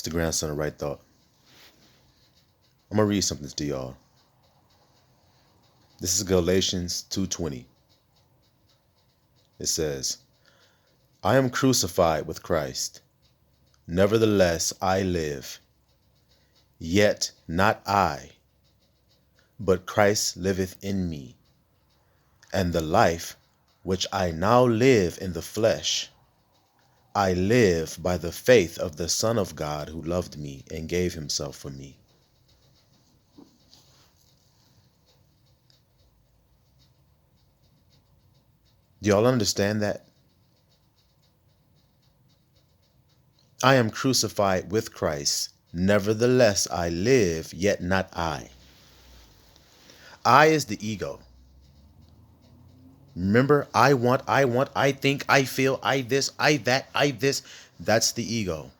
It's the grandson of Right Thought. I'm going to read something to y'all. This is Galatians 2:20. It says, I am crucified with Christ. Nevertheless, I live. Yet not I, but Christ liveth in me. And the life which I now live in the flesh, I live by the faith of the Son of God who loved me and gave himself for me. Do y'all understand that? I am crucified with Christ. Nevertheless, I live, yet not I. I is the ego. Remember, I want, I think, I feel, I this, I that, I this. That's the ego.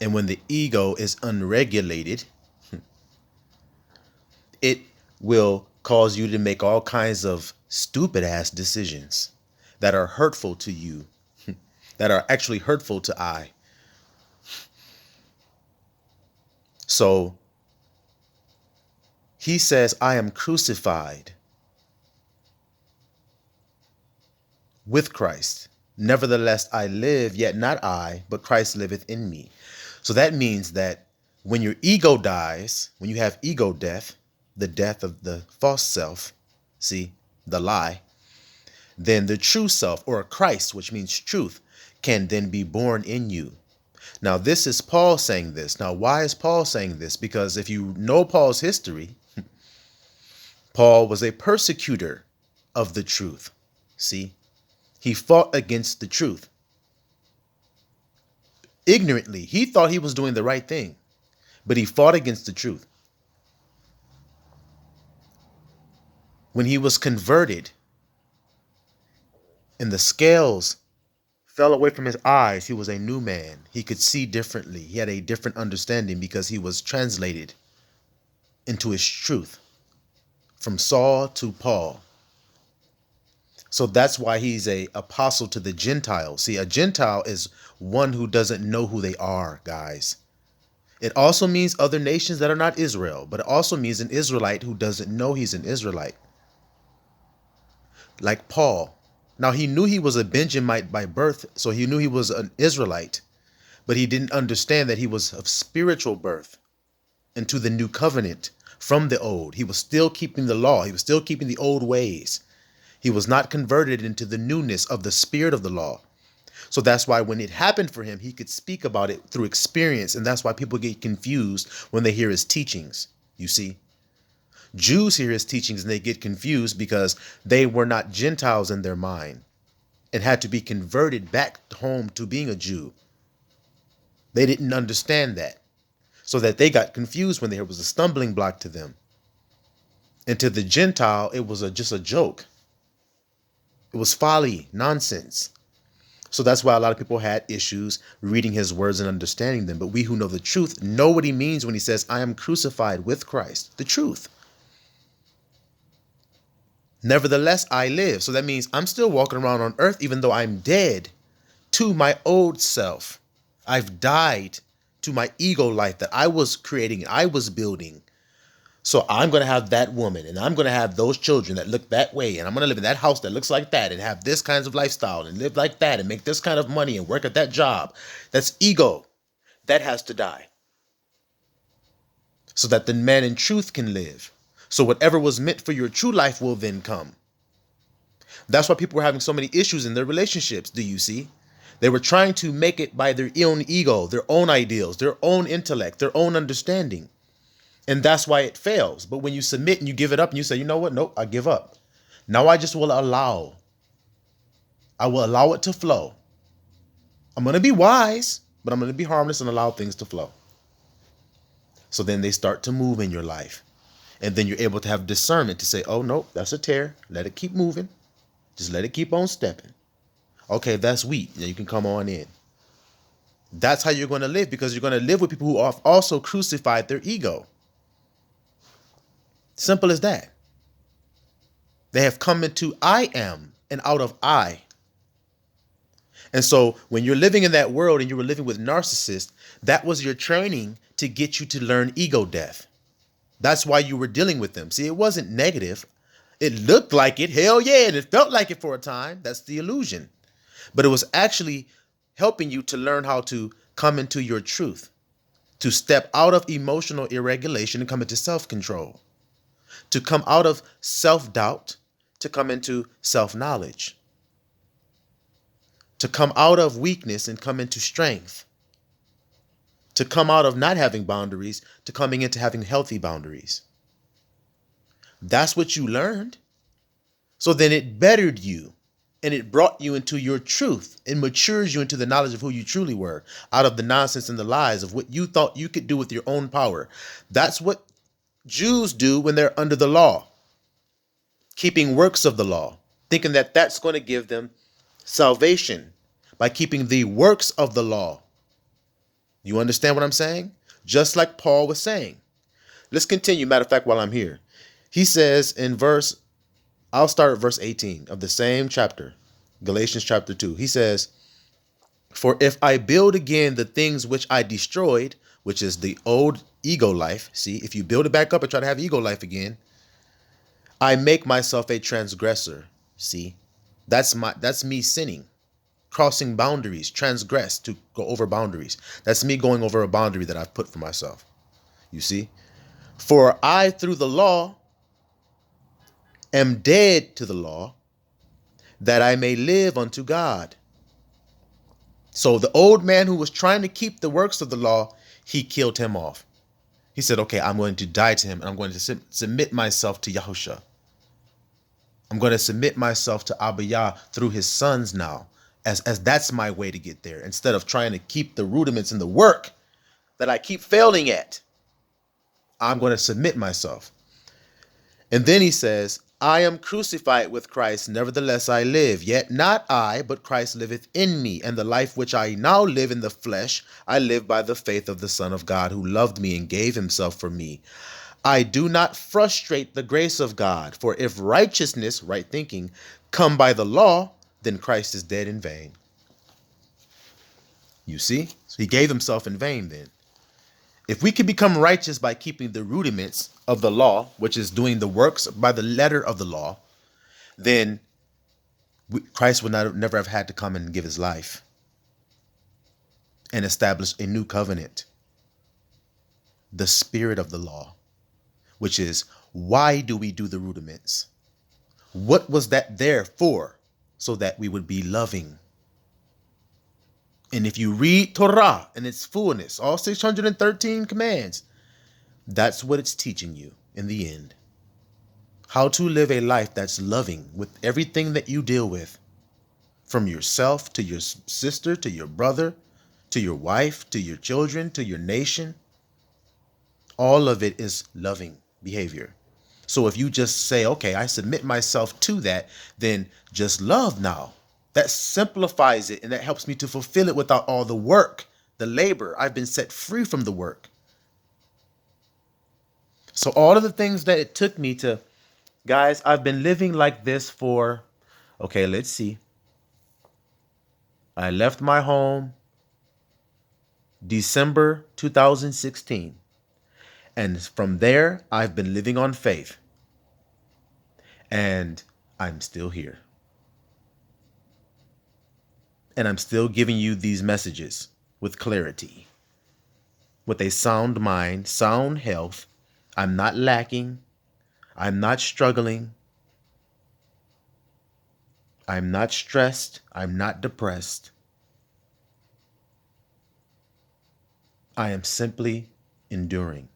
And when the ego is unregulated, it will cause you to make all kinds of stupid ass decisions that are hurtful to you, that are actually hurtful to I. So he says, I am crucified with Christ. Nevertheless, I live, yet not I, but Christ liveth in me. So that means that when your ego dies, when you have ego death, the death of the false self, see, the lie, then the true self, or Christ, which means truth, can then be born in you. Now, this is Paul saying this. Now, why is Paul saying this? Because if you know Paul's history, Paul was a persecutor of the truth. See, he fought against the truth. Ignorantly, he thought he was doing the right thing, but he fought against the truth. When he was converted and the scales fell away from his eyes, he was a new man. He could see differently. He had a different understanding because he was translated into his truth from Saul to Paul. So that's why he's a apostle to the Gentiles. See, a Gentile is one who doesn't know who they are, guys. It also means other nations that are not Israel, but it also means an Israelite who doesn't know he's an Israelite. Like Paul. Now, he knew he was a Benjamite by birth, so he knew he was an Israelite, but he didn't understand that he was of spiritual birth into the new covenant from the old. He was still keeping the law. He was still keeping the old ways. He was not converted into the newness of the spirit of the law. So that's why when it happened for him, he could speak about it through experience. And that's why people get confused when they hear his teachings. You see, Jews hear his teachings and they get confused because they were not Gentiles in their mind and had to be converted back home to being a Jew. They didn't understand that, so that they got confused when there was a stumbling block to them. And to the Gentile, it was just a joke. It was folly, nonsense. So that's why a lot of people had issues reading his words and understanding them. But we who know the truth know what he means when he says, I am crucified with Christ, the truth. Nevertheless, I live. So that means I'm still walking around on earth, even though I'm dead to my old self. I've died to my ego life that I was creating, I was building. So I'm going to have that woman and I'm going to have those children that look that way. And I'm going to live in that house that looks like that and have this kinds of lifestyle and live like that and make this kind of money and work at that job. That's ego. That has to die so that the man in truth can live. So whatever was meant for your true life will then come. That's why people were having so many issues in their relationships. Do you see? They were trying to make it by their own ego, their own ideals, their own intellect, their own understanding. And that's why it fails. But when you submit and you give it up and you say, you know what? Nope, I give up. Now I just will allow. I will allow it to flow. I'm going to be wise, but I'm going to be harmless and allow things to flow. So then they start to move in your life. And then you're able to have discernment to say, oh, nope, that's a tear. Let it keep moving. Just let it keep on stepping. Okay, that's wheat. Now you can come on in. That's how you're going to live, because you're going to live with people who have also crucified their ego. Simple as that. They have come into I am and out of I. And so when you're living in that world and you were living with narcissists, that was your training to get you to learn ego death. That's why you were dealing with them. See, it wasn't negative. It looked like it. Hell yeah. And it felt like it for a time. That's the illusion. But it was actually helping you to learn how to come into your truth, to step out of emotional irregulation and come into self-control, to come out of self-doubt, to come into self-knowledge, to come out of weakness and come into strength, to come out of not having boundaries to coming into having healthy boundaries. That's what you learned. So then it bettered you and it brought you into your truth. It matures you into the knowledge of who you truly were, out of the nonsense and the lies of what you thought you could do with your own power. That's what Jews do when they're under the law, keeping works of the law, thinking that that's going to give them salvation by keeping the works of the law. You understand what I'm saying? Just like Paul was saying. Let's continue. Matter of fact, while I'm here, he says in I'll start at verse 18 of the same chapter, Galatians chapter 2. He says, "For if I build again the things which I destroyed," which is the old ego life. See, if you build it back up and try to have ego life again, "I make myself a transgressor." See, that's me sinning, crossing boundaries, transgress, to go over boundaries. That's me going over a boundary that I've put for myself. You see, "For I through the law am dead to the law, that I may live unto God." So the old man who was trying to keep the works of the law, he killed him off. He said, okay, I'm going to die to him and I'm going to submit myself to Yahusha. I'm going to submit myself to Abba Yah through his sons now, as that's my way to get there, instead of trying to keep the rudiments in the work that I keep failing at. I'm going to submit myself. And then he says, "I am crucified with Christ, nevertheless I live. Yet not I, but Christ liveth in me. And the life which I now live in the flesh, I live by the faith of the Son of God, who loved me and gave himself for me. I do not frustrate the grace of God. For if righteousness," right thinking, "come by the law, then Christ is dead in vain." You see? So he gave himself in vain then. If we can become righteous by keeping the rudiments of the law, which is doing the works by the letter of the law, then Christ would never have had to come and give his life and establish a new covenant, the spirit of the law, which is, why do we do the rudiments? What was that there for? So that we would be loving. And if you read Torah in its fullness, all 613 commands, that's what it's teaching you in the end. How to live a life that's loving with everything that you deal with, from yourself to your sister, to your brother, to your wife, to your children, to your nation. All of it is loving behavior. So if you just say, okay, I submit myself to that, then just love now. That simplifies it and that helps me to fulfill it without all the work, the labor. I've been set free from the work. So all of the things that it took me to, guys, I've been living like this for, okay, let's see. I left my home December 2016. And from there, I've been living on faith. And I'm still here. And I'm still giving you these messages with clarity, with a sound mind, sound health. I'm not lacking. I'm not struggling. I'm not stressed. I'm not depressed. I am simply enduring.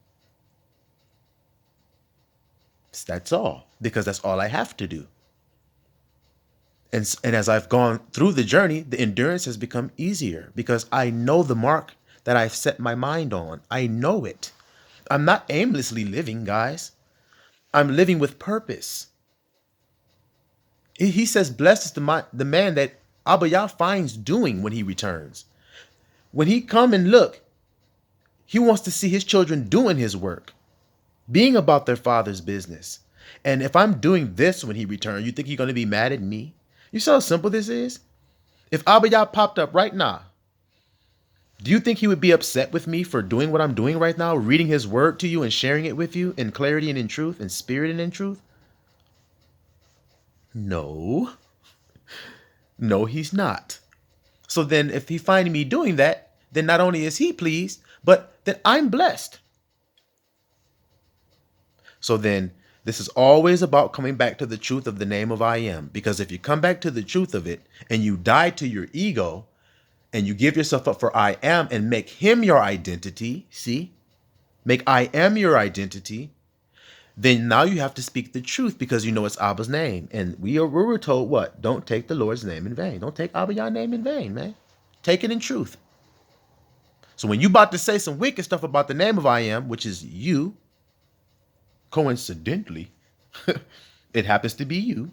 That's all, because that's all I have to do. And as I've gone through the journey, the endurance has become easier because I know the mark that I've set my mind on. I know it. I'm not aimlessly living, guys. I'm living with purpose. He says, blessed is the man that Abba Yah finds doing when he returns. When he come and look, he wants to see his children doing his work, being about their father's business. And if I'm doing this when he returns, you think he's going to be mad at me? You see how simple this is? If Abba Yah popped up right now, do you think he would be upset with me for doing what I'm doing right now, reading his word to you and sharing it with you in clarity and in truth, in spirit and in truth? No. No, he's not. So then if he finds me doing that, then not only is he pleased, but then I'm blessed. So then this is always about coming back to the truth of the name of I am. Because if you come back to the truth of it and you die to your ego and you give yourself up for I am and make him your identity, see, make I am your identity, then now you have to speak the truth because you know it's Abba's name. And we were told what? Don't take the Lord's name in vain. Don't take Abba Yah's name in vain, man. Take it in truth. So when you about to say some wicked stuff about the name of I am, which is you, coincidentally, it happens to be you,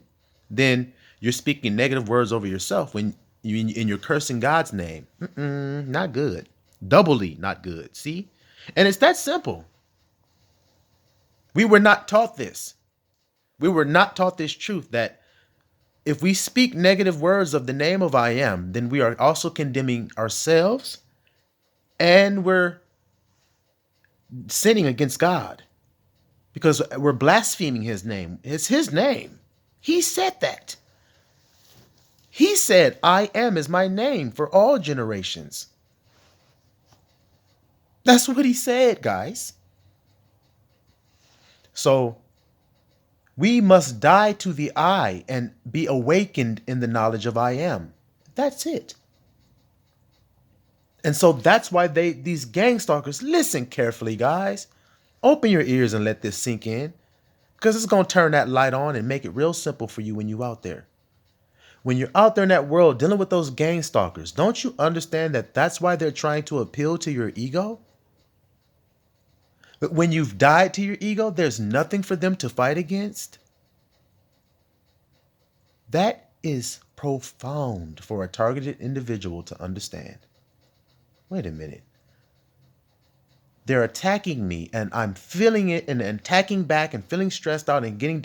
then you're speaking negative words over yourself when you're cursing God's name. Not good. Doubly not good. See? And it's that simple. We were not taught this. We were not taught this truth that if we speak negative words of the name of I am, then we are also condemning ourselves and we're sinning against God because we're blaspheming his name. It's his name. He said that. He said, I am is my name for all generations. That's what he said, guys. So we must die to the I and be awakened in the knowledge of I am. That's it. And so that's why these gang stalkers, listen carefully, guys. Open your ears and let this sink in, because it's going to turn that light on and make it real simple for you when you're out there. When you're out there in that world dealing with those gang stalkers, don't you understand that that's why they're trying to appeal to your ego? But when you've died to your ego, there's nothing for them to fight against. That is profound for a targeted individual to understand. Wait a minute. They're attacking me and I'm feeling it and attacking back and feeling stressed out and getting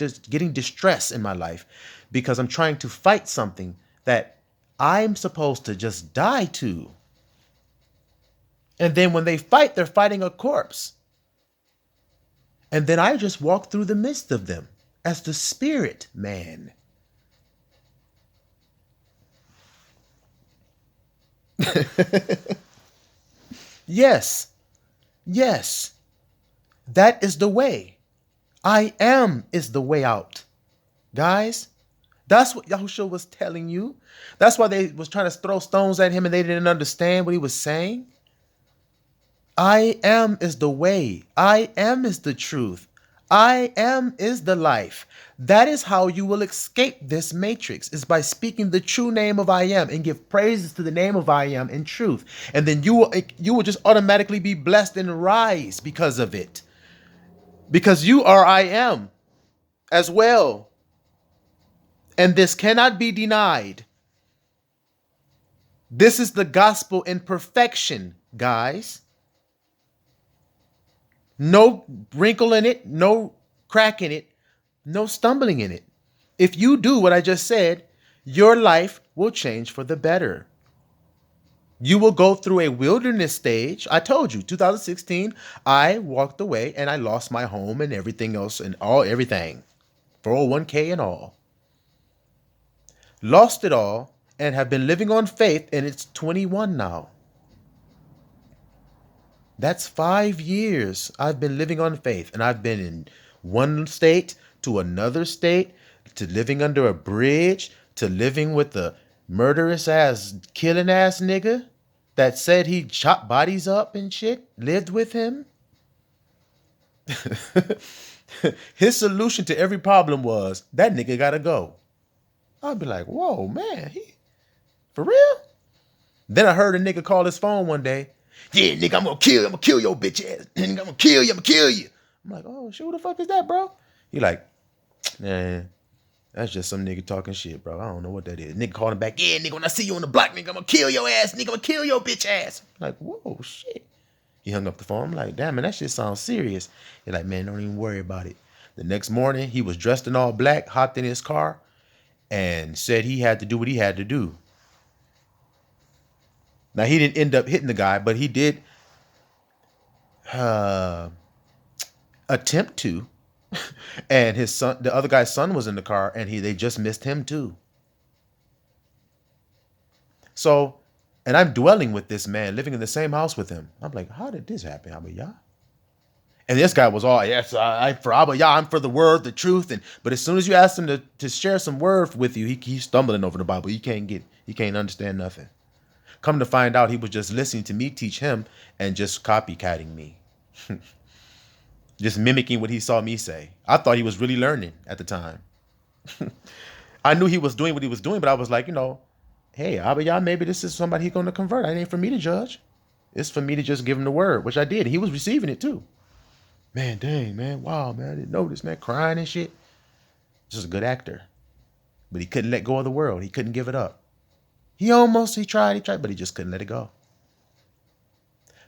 distress in my life because I'm trying to fight something that I'm supposed to just die to. And then when they fight, they're fighting a corpse. And then I just walk through the midst of them as the spirit man. Yes. Yes. That is the way. I am is the way out. Guys, that's what Yahushua was telling you. That's why they was trying to throw stones at him and they didn't understand what he was saying. I am is the way. I am is the truth. I am is the life. That is how you will escape this matrix, is by speaking the true name of I am and give praises to the name of I am in truth. And then you will just automatically be blessed and rise because of it. Because you are I am as well. And this cannot be denied. This is the gospel in perfection, guys. No wrinkle in it, no crack in it, no stumbling in it. If you do what I just said, your life will change for the better. You will go through a wilderness stage. I told you, 2016, I walked away and I lost my home and everything else and everything. 401k and all. Lost it all and have been living on faith, and it's 21 now. That's 5 years I've been living on faith, and I've been in one state to another state, to living under a bridge, to living with the murderous ass, killing ass nigga that said he chopped bodies up and shit, lived with him. His solution to every problem was, that nigga gotta go. I'd be like, whoa, man, for real? Then I heard a nigga call his phone one day. Yeah, nigga, I'm gonna kill your bitch ass. I'm gonna kill you. I'm like, oh, shit, who the fuck is that, bro? He like, man, that's just some nigga talking shit, bro. I don't know what that is. Nigga calling back, yeah, nigga, when I see you on the block, nigga, I'm gonna kill your ass, nigga, I'm gonna kill your bitch ass. I'm like, whoa, shit. He hung up the phone. I'm like, damn, man, that shit sounds serious. He's like, man, don't even worry about it. The next morning, he was dressed in all black, hopped in his car, and said he had to do what he had to do. Now he didn't end up hitting the guy, but he did uh, attempt to. And his son, the other guy's son, was in the car, and they just missed him too. So, and I'm dwelling with this man, living in the same house with him. I'm like, how did this happen, Abba Yah? And this guy was all, yes, I for Abba Yah, I'm for the word, the truth. But as soon as you ask him to share some word with you, he's stumbling over the Bible. He can't understand nothing. Come to find out, he was just listening to me teach him and just copycatting me. Just mimicking what he saw me say. I thought he was really learning at the time. I knew he was doing what he was doing, but I was like, hey, Abba Yah, maybe this is somebody he's going to convert. It ain't for me to judge. It's for me to just give him the word, which I did. He was receiving it too. Man, dang, man. Wow, man. I didn't know this, man. Crying and shit. Just a good actor. But he couldn't let go of the world. He couldn't give it up. He tried, but he just couldn't let it go.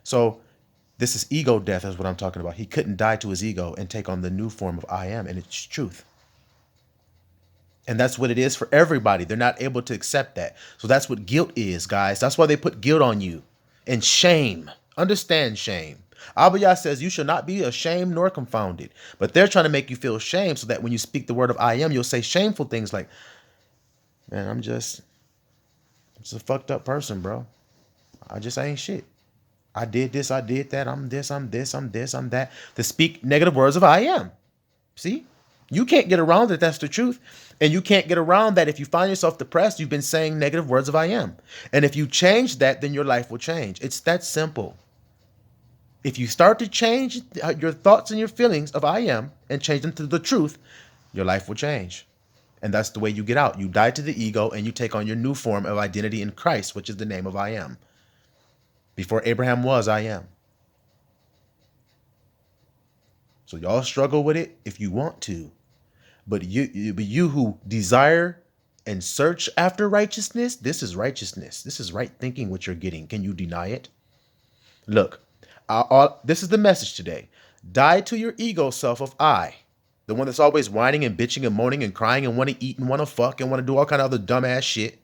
So this is ego death is what I'm talking about. He couldn't die to his ego and take on the new form of I am, and it's truth. And that's what it is for everybody. They're not able to accept that. So that's what guilt is, guys. That's why they put guilt on you. And shame. Understand shame. Abba Yah says you shall not be ashamed nor confounded. But they're trying to make you feel shame so that when you speak the word of I am, you'll say shameful things like, man, I'm just a fucked up person, bro. I just ain't shit. I did this, I did that. I'm this, I'm this, I'm this, I'm that. To speak negative words of I am. See? You can't get around it. That's the truth. And you can't get around that if you find yourself depressed, you've been saying negative words of I am. And if you change that, then your life will change. It's that simple. If you start to change your thoughts and your feelings of I am and change them to the truth, your life will change. And that's the way you get out. You die to the ego and you take on your new form of identity in Christ, which is the name of I am. Before Abraham was, I am. So y'all struggle with it if you want to. But you who desire and search after righteousness, this is righteousness. This is right thinking what you're getting. Can you deny it? Look, this is the message today. Die to your ego self of I. The one that's always whining and bitching and moaning and crying and want to eat and want to fuck and want to do all kind of other dumbass shit.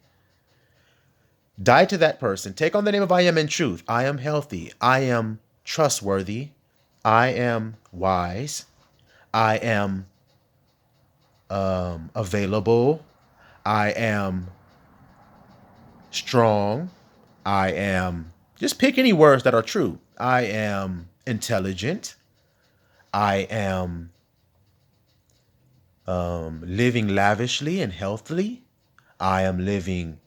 Die to that person. Take on the name of I am in truth. I am healthy. I am trustworthy. I am wise. I am available. I am strong. I am, just pick any words that are true. I am intelligent. I am living lavishly and healthily. I am living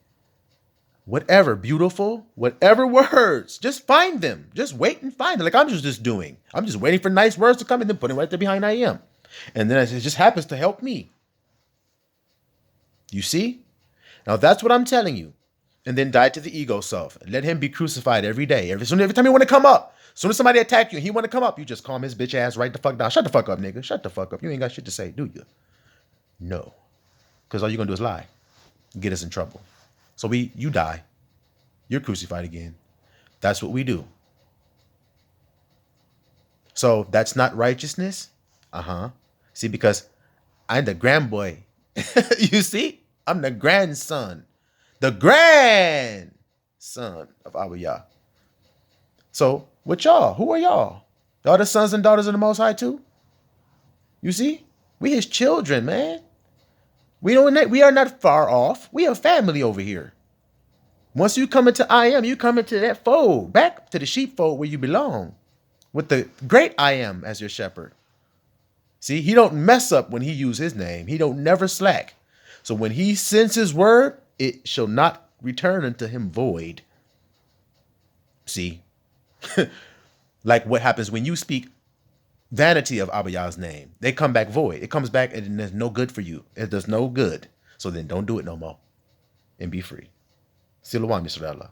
whatever, beautiful, whatever words, just find them. Just wait and find them. Like I'm just doing. I'm just waiting for nice words to come and then put it right there behind I am. And then it just happens to help me. You see? Now that's what I'm telling you. And then die to the ego self. Let him be crucified every day. Every time you want to come up. As soon as somebody attack you and he want to come up, you just calm his bitch ass right the fuck down. Shut the fuck up, nigga. Shut the fuck up. You ain't got shit to say, do you? No. Because all you're going to do is lie. Get us in trouble. So you die. You're crucified again. That's what we do. So that's not righteousness? See, because I'm the grandboy. You see? I'm the grandson. The grandson of Abba Yah. So, what y'all? Who are y'all? Y'all the sons and daughters of the Most High too? You see? We his children, man. We are not far off. We are family over here. Once you come into I am, you come into that fold, back to the sheepfold where you belong, with the great I am as your shepherd. See, he don't mess up when he use his name. He don't never slack. So when he sends his word, it shall not return unto him void. See, like what happens when you speak vanity of Abba Yah's name. They come back void. It comes back and there's no good for you. It does no good. So then don't do it no more and be free. Silawam Yisrael.